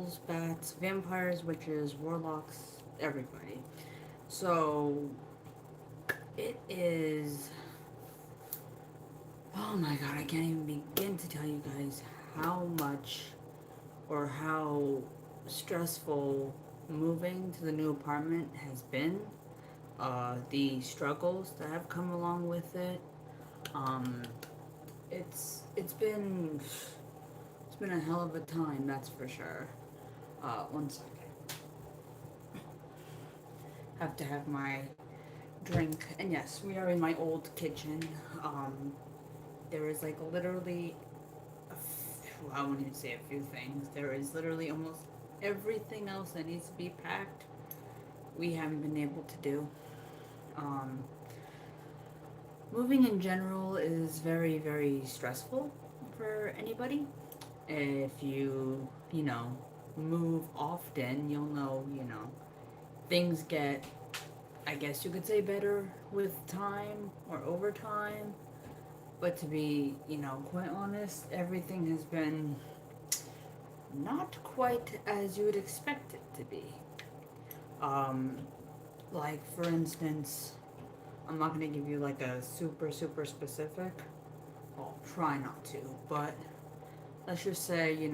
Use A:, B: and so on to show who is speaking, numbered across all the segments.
A: ghouls, bats, vampires, witches, warlocks, everybody. So it is. Oh my god, I can't even begin to tell you guys how much or how stressful moving to the new apartment has been. The struggles that have come along with it. Um, it's been a hell of a time, that's for sure. One second. Have to have my drink. And yes, we are in my old kitchen. There is like literally well, I won't even say a few things. There is literally almost everything else that needs to be packed. We haven't been able to do. Um, Moving in general is very, very stressful for anybody. If you move often, you'll know, things get, I guess you could say, better with time or over time. But to be, quite honest, everything has been not quite as you would expect it to be. Um, like, for instance, I'm not going to give you like a super, super specific. I'll try not to, but let's just say, you're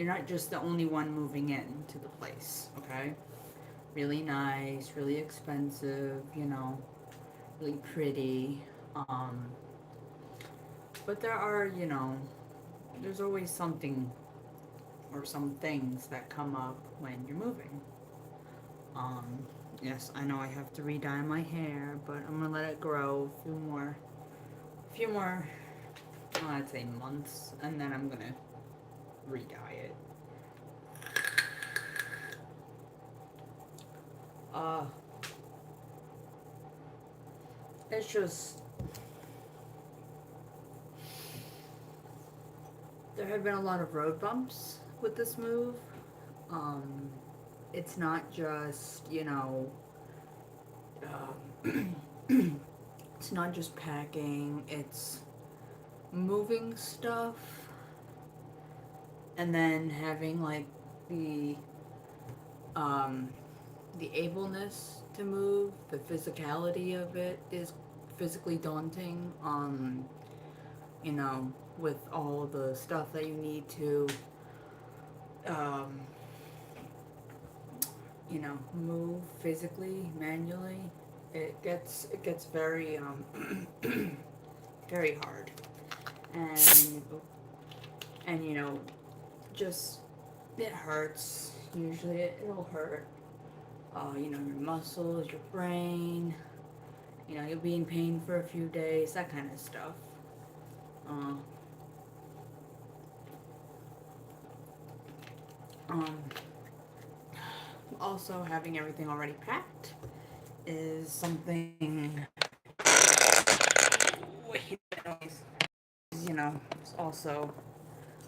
A: not just the only one moving in to the place, okay? Really nice, really expensive, really pretty. But there's always something or some things that come up when you're moving. Um, yes, I know I have to re-dye my hair, but I'm gonna let it grow a few more, I'd say months, and then I'm gonna re-dye it. Uh, it's just there have been a lot of road bumps with this move. Um, it's not just it's not just packing. It's moving stuff and then having like the um, the ableness to move. The physicality of it is physically daunting. You know, with all the stuff that you need to um, move physically, manually, it gets very very hard, and just it hurts. Usually, it'll hurt. Your muscles, your brain. You'll be in pain for a few days. That kind of stuff. Uh, um, Also, having everything already packed is something. Wait, it's also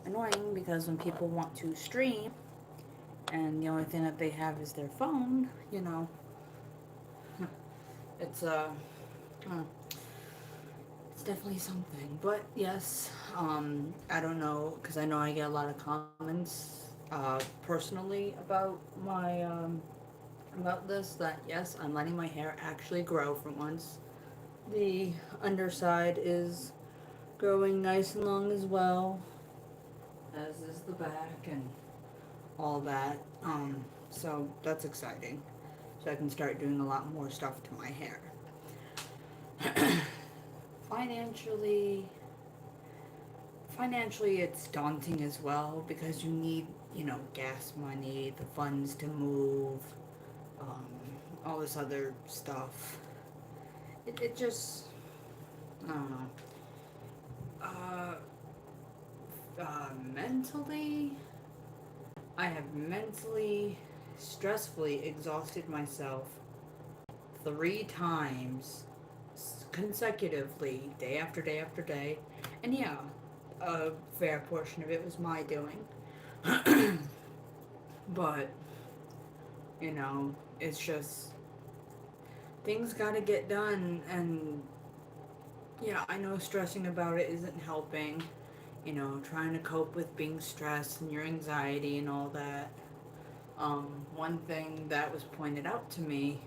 A: annoying because when people want to stream and the only thing that they have is their phone, it's uh, it's definitely something. But yes, I don't know because I know I get a lot of comments personally about this. That yes, I'm letting my hair actually grow for once. The underside is growing nice and long as well, as is the back and all that. So that's exciting. So I can start doing a lot more stuff to my hair. financially, financially, it's daunting as well because you need, gas money, the funds to move, um, all this other stuff. It just, I don't know. Uh, Mentally, I have mentally, stressfully exhausted myself 3 times consecutively, day after day after day. And yeah, a fair portion of it was my doing. But, it's just things gotta get done, and yeah, I know stressing about it isn't helping. trying to cope with being stressed and your anxiety and all that. One thing that was pointed out to me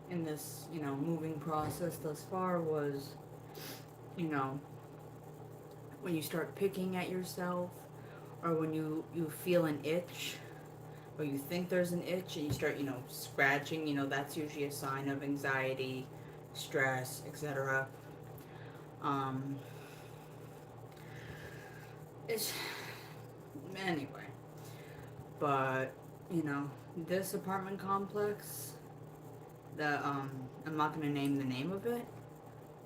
A: in this, moving process thus far was, you know, when you start picking at yourself, or when you feel an itch, or you think there's an itch and you start, scratching, that's usually a sign of anxiety, stress, etc. Um, it's anyway, but this apartment complex, the I'm not gonna name the name of it.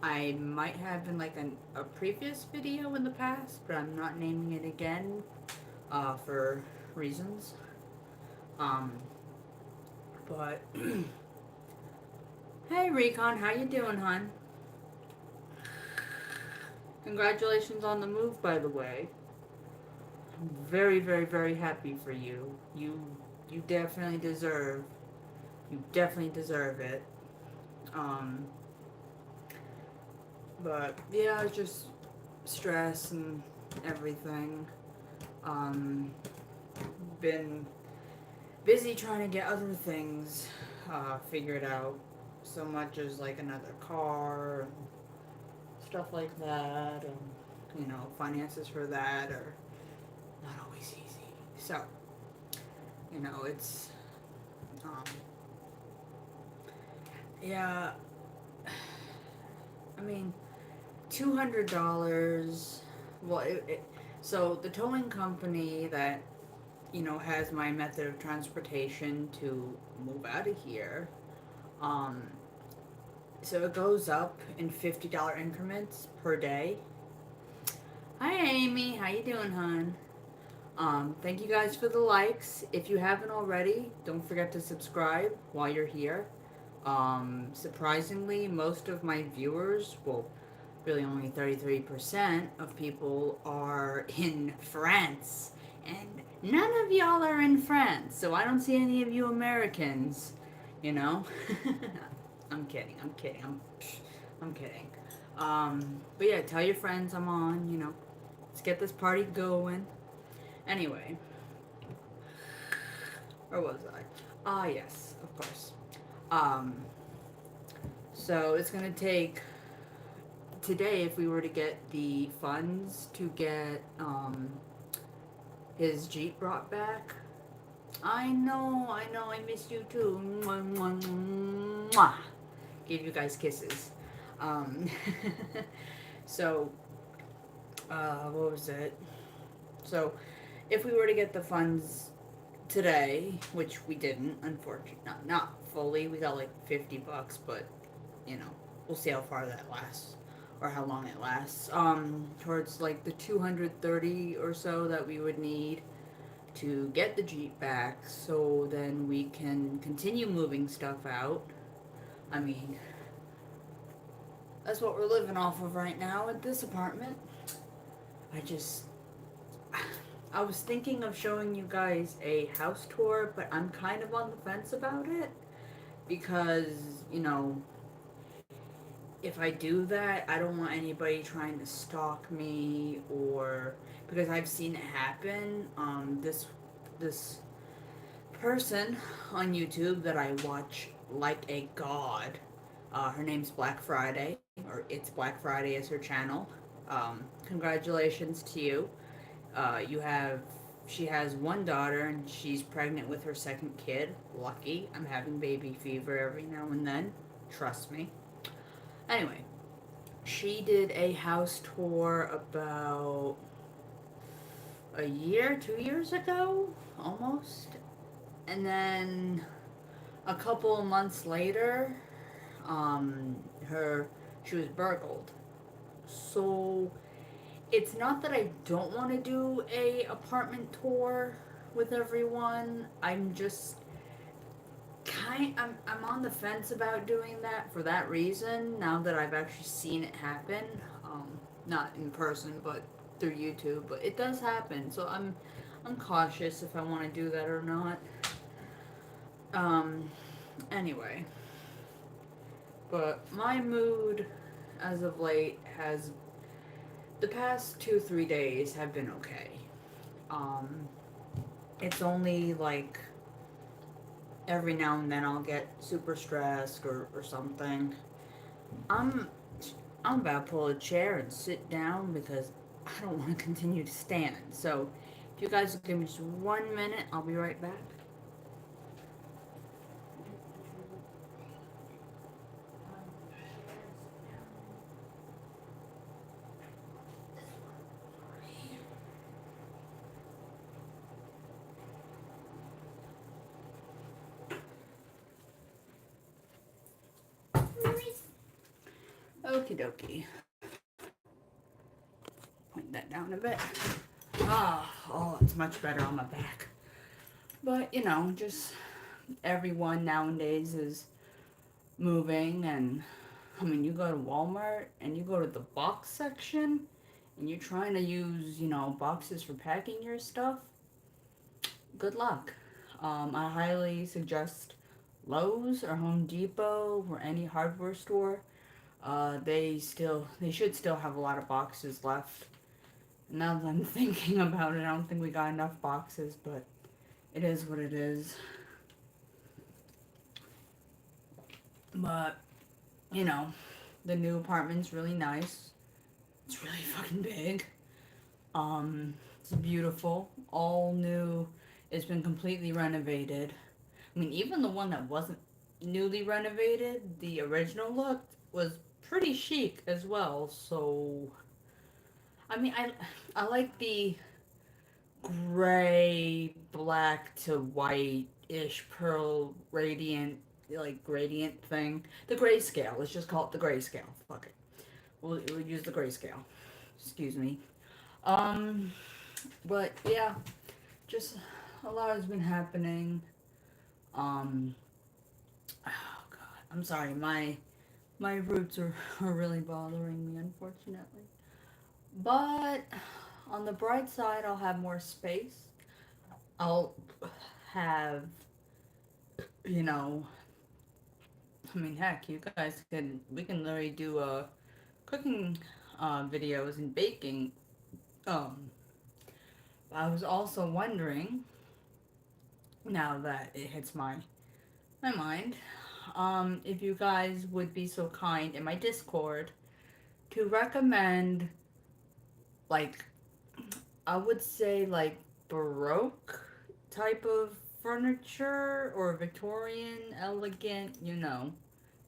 A: I might have in like a previous video in the past, but I'm not naming it again, for reasons. Um, but hey, Recon, how you doing, hon? Congratulations on the move, by the way. I'm very, very, very happy for you. You definitely deserve. You definitely deserve it. Um, but yeah, it's just stress and everything. Um, been busy trying to get other things figured out. So much as like another car and stuff like that, and finances for that are not always easy. So it's um, yeah. I mean, $200. Well, so the towing company that has my method of transportation to move out of here. Um, so it goes up in $50 increments per day. Hi Amy, how you doing, hon? Thank you guys for the likes. If you haven't already, don't forget to subscribe while you're here. Surprisingly, most of my viewers, well, really only 33% of people are in France. And none of y'all are in France, so I don't see any of you Americans, you know? I'm kidding, I'm kidding. But yeah, tell your friends I'm on, let's get this party going. Anyway, where was I? Ah, yes, of course. Um, so it's gonna take today if we were to get the funds to get his Jeep brought back. I miss you too. Mwah, mwah, mwah. Gave you guys kisses. Um, so, what was it? So, if we were to get the funds today, which we didn't, unfortunately, not fully, we got like $50, but we'll see how far that lasts or how long it lasts. Towards like the 230 or so that we would need to get the Jeep back, so then we can continue moving stuff out. I mean, that's what we're living off of right now at this apartment. I just I was thinking of showing you guys a house tour, but I'm kind of on the fence about it because, if I do that, I don't want anybody trying to stalk me, or because I've seen it happen. This person on YouTube that I watch like a god. Her name's Black Friday, or It's Black Friday is her channel. Congratulations to you. You have She has one daughter and she's pregnant with her second kid. Lucky. I'm having baby fever every now and then. Trust me. Anyway, she did a house tour about a year, 2 years ago, almost. And then a couple of months later, her she was burgled. So it's not that I don't want to do a apartment tour with everyone. I'm just I'm on the fence about doing that for that reason. Now that I've actually seen it happen, not in person, but through YouTube. But it does happen, so I'm cautious if I want to do that or not. Um, anyway, but my mood as of late has The past 2, 3 days have been okay. Um, it's only like every now and then I'll get super stressed or something. I'm I'm about to pull a chair and sit down because I don't want to continue to stand. So, if you guys will give me just 1 minute, I'll be right back. Okie dokie. Point that down a bit. Oh, it's much better on my back. But, just everyone nowadays is moving, and I mean, you go to Walmart and you go to the box section and you're trying to use, boxes for packing your stuff. Good luck. I highly suggest Lowe's or Home Depot or any hardware store. They should still have a lot of boxes left. Now that I'm thinking about it, I don't think we got enough boxes, but it is what it is. But, you know, the new apartment's really nice. It's really fucking big. It's beautiful. All new. It's been completely renovated. I mean, even the one that wasn't newly renovated, the original look was pretty chic as well. So, I mean, I like the gray, black to white ish pearl radiant, like gradient thing. The grayscale. Let's just call it the grayscale. Fuck it. We'll use the grayscale. Excuse me. Um, but yeah, just a lot has been happening. Um, oh god, I'm sorry. My roots are really bothering me, unfortunately. But on the bright side, I'll have more space. I'll have, you know, I mean, heck, you guys can, we can literally do cooking videos and baking. Um, I was also wondering, now that it hits my mind, if you guys would be so kind in my Discord to recommend, like, I would say, like, Baroque type of furniture or Victorian, elegant,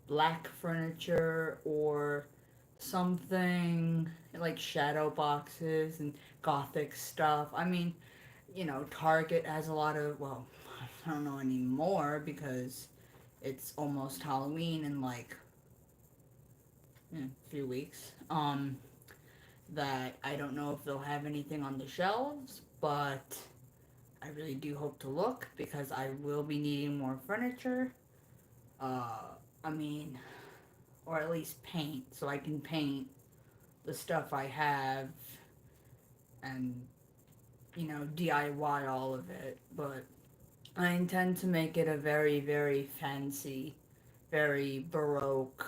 A: black furniture or something like shadow boxes and gothic stuff. I mean, Target has a lot of, well, I don't know anymore because it's almost Halloween in like a few weeks. That I don't know if they'll have anything on the shelves, but I really do hope to look because I will be needing more furniture. I mean, or at least paint so I can paint the stuff I have and DIY all of it. But I intend to make it a very, very fancy, very Baroque,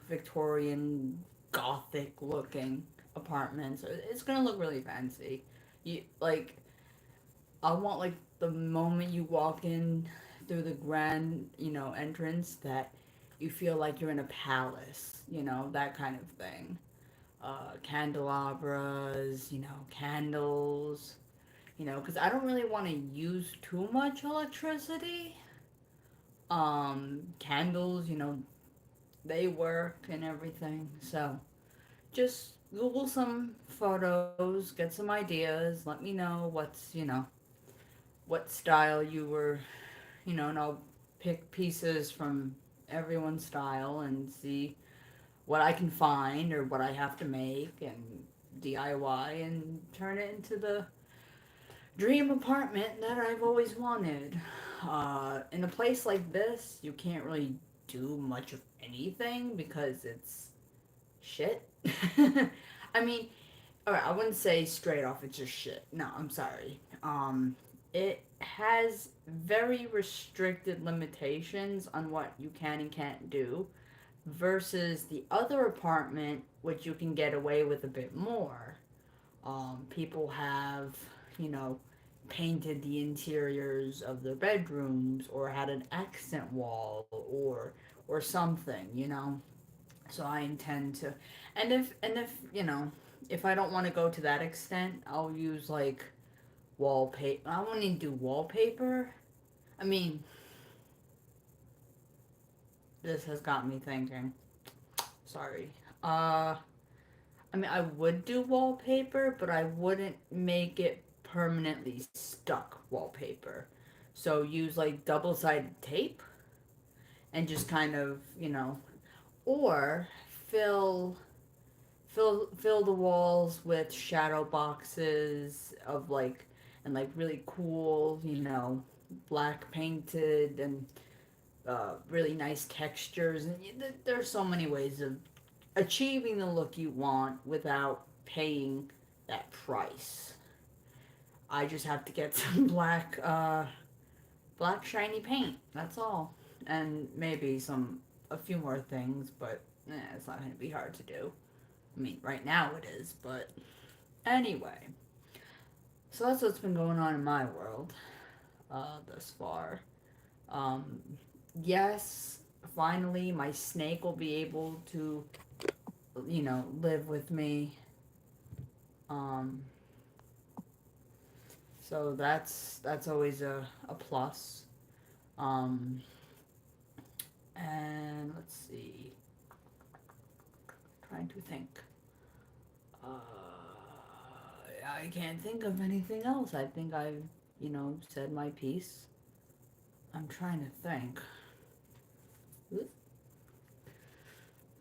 A: Victorian, Gothic looking apartment. So it's gonna look really fancy. You like, I want like the moment you walk in through the grand, entrance that you feel like you're in a palace, that kind of thing. Candelabras, candles, because I don't really want to use too much electricity. Candles, they work and everything. So just Google some photos, get some ideas, let me know what style you were, and I'll pick pieces from everyone's style and see what I can find or what I have to make and DIY and turn it into the dream apartment that I've always wanted. In a place like this, you can't really do much of anything because it's shit. I mean, alright, I wouldn't say straight off it's just shit. No, I'm sorry. It has very restricted limitations on what you can and can't do versus the other apartment, which you can get away with a bit more. People have, you know, painted the interiors of their bedrooms or had an accent wall or something, you know. So I intend to, and if you know, if I don't want to go to that extent, I'll use like wallpaper. I won't even do wallpaper. I mean, this has got me thinking. Sorry. Uh, I mean, I would do wallpaper, but I wouldn't make it permanently stuck wallpaper. So use like double sided tape and just kind of, you know, or fill fill the walls with shadow boxes of like and like really cool, you know, black painted and really nice textures. And there's so many ways of achieving the look you want without paying that price. I just have to get some black shiny paint. That's all, and maybe a few more things, but it's not going to be hard to do. I mean, right now it is, but anyway. So that's what's been going on in my world thus far. Um, yes, finally, my snake will be able to, you know, live with me. Um, so that's always a plus. Um, and let's see, trying to think. Uh, I can't think of anything else. I think I've, you know, said my piece. I'm trying to think.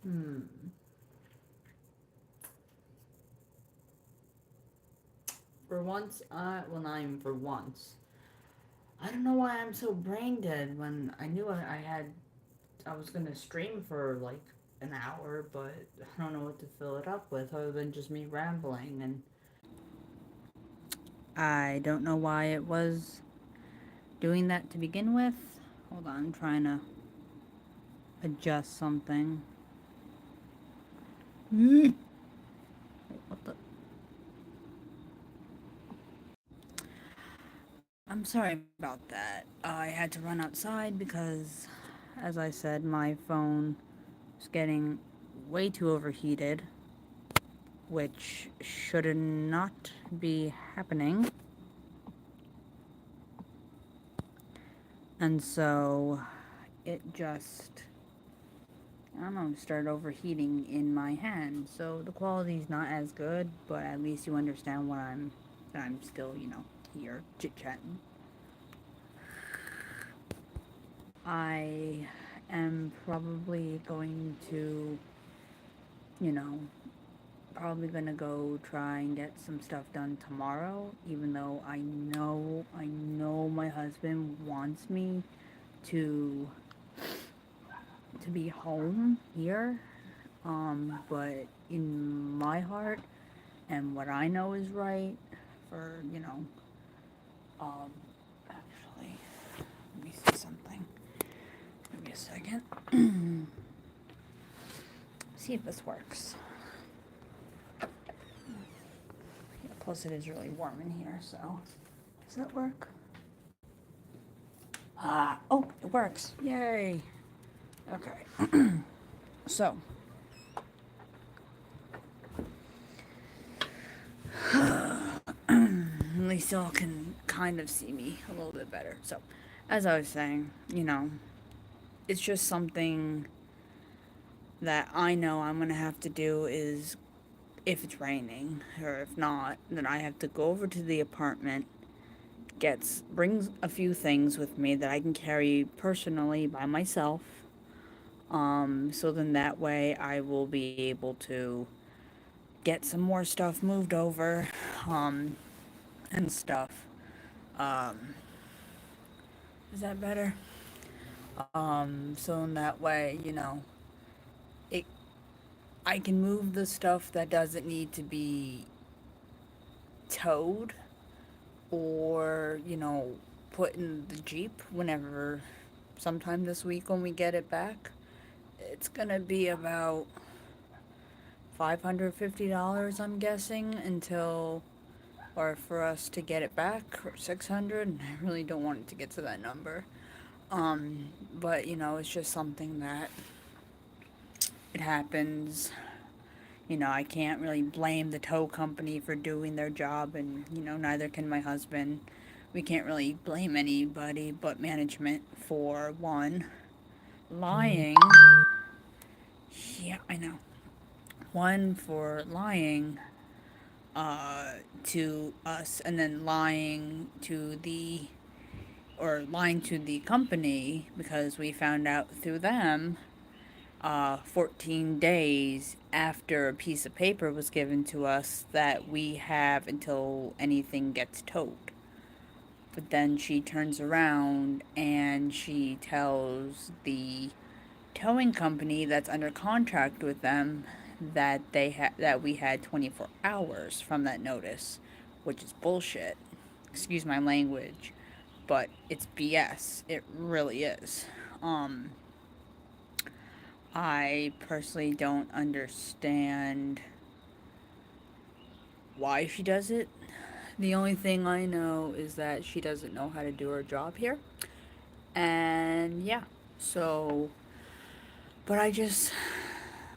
A: Hmm. For once, well, not even for once. I don't know why I'm so brain dead when I knew I was gonna stream for like an hour, but I don't know what to fill it up with other than just me rambling. And I don't know why it was doing that to begin with. Hold on, I'm trying to adjust something. Wait, what the? I'm sorry about that. I had to run outside because, as I said, my phone is getting way too overheated, which should not be happening. And so it just, I don't know, started overheating in my hand. So the quality's not as good, but at least you understand that I'm still, you know, here chit chatting. I am probably going to, you know, probably gonna go try and get some stuff done tomorrow, even though I know my husband wants me to to be home here. But in my heart and what I know is right for, you know, actually, let me see something. Give me a second. See if this works. Yeah, plus, it is really warm in here, so does that work? Oh, it works. Yay. Okay. So, at least y'all can kind of see me a little bit better. So, as I was saying, you know, it's just something that I know I'm gonna have to do is if it's raining, or if not, then I have to go over to the apartment, brings a few things with me that I can carry personally by myself. So then that way I will be able to get some more stuff moved over, um, and stuff. Um, is that better? So in that way, you know, it I can move the stuff that doesn't need to be towed or, you know, put in the Jeep whenever sometime this week when we get it back. It's gonna be about $550, I'm guessing, until, or for us to get it back, or 600. And I really don't want it to get to that number. But it's just something that it happens. I can't really blame the tow company for doing their job, and neither can my husband. We can't really blame anybody but management for one lying. Yeah, I know. One for lying to us, and then lying to the company, because we found out through them 14 days after a piece of paper was given to us that we have until anything gets towed. But then she turns around and she tells the towing company that's under contract with them that that we had 24 hours from that notice, which is bullshit. Excuse my language, but it's BS. It really is. Um, I personally don't understand why she does it. The only thing I know is that she doesn't know how to do her job here. And yeah, so, but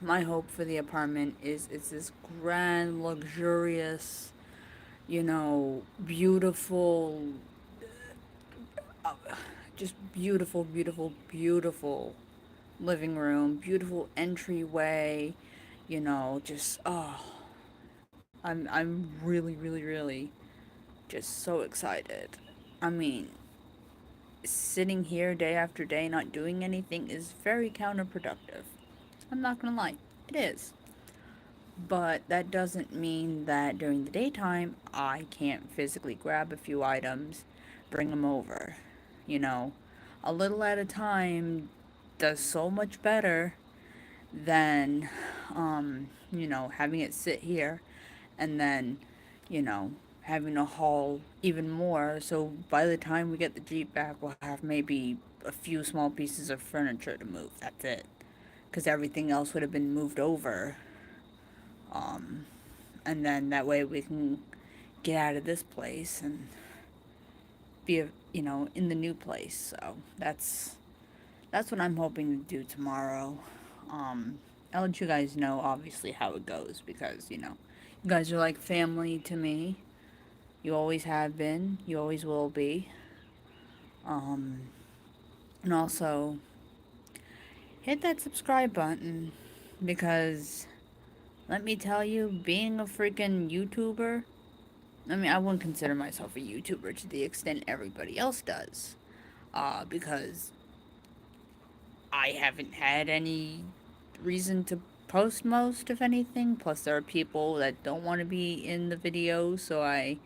A: my hope for the apartment is it's this grand, luxurious, beautiful, uh, just beautiful, beautiful, beautiful living room, beautiful entryway, just I'm really, really, really just so excited. I mean, sitting here day after day not doing anything is very counterproductive. I'm not gonna lie, it is. But that doesn't mean that during the daytime I can't physically grab a few items, bring them over. You know, a little at a time does so much better than, having it sit here and then, you know, having to haul even more. So by the time we get the Jeep back, we'll have maybe a few small pieces of furniture to move. That's it. Because everything else would have been moved over. Um, and then that way we can get out of this place and be, in the new place. So that's what I'm hoping to do tomorrow. I'll let you guys know, obviously, how it goes because, you guys are like family to me. You always have been. You always will be. Um, and also, hit that subscribe button because let me tell you, being a freaking YouTuber, I mean, I wouldn't consider myself a YouTuber to the extent everybody else does. Because I haven't had any reason to post most of anything. Plus, there are people that don't want to be in the video, so I,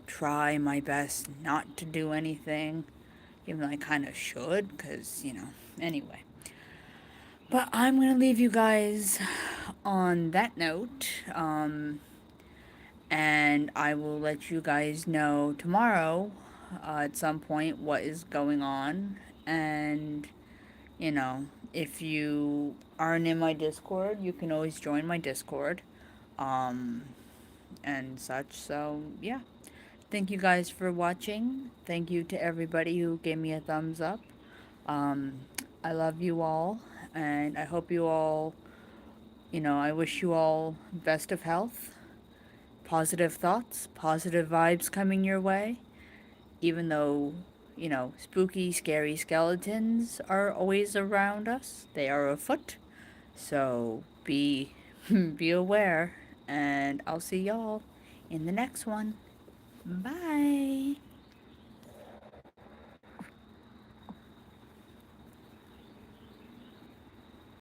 A: try my best not to do anything. Even though I kind of should, because, anyway. But I'm going to leave you guys on that note. And I will let you guys know tomorrow at some point what is going on. And, if you aren't in my Discord, you can always join my Discord um, and such. So, yeah. Thank you guys for watching. Thank you to everybody who gave me a thumbs up. Um, I love you all, and I hope you all, I wish you all best of health, positive thoughts, positive vibes coming your way, even though, spooky, scary skeletons are always around us. They are afoot. So be be aware, and I'll see y'all in the next one. Bye.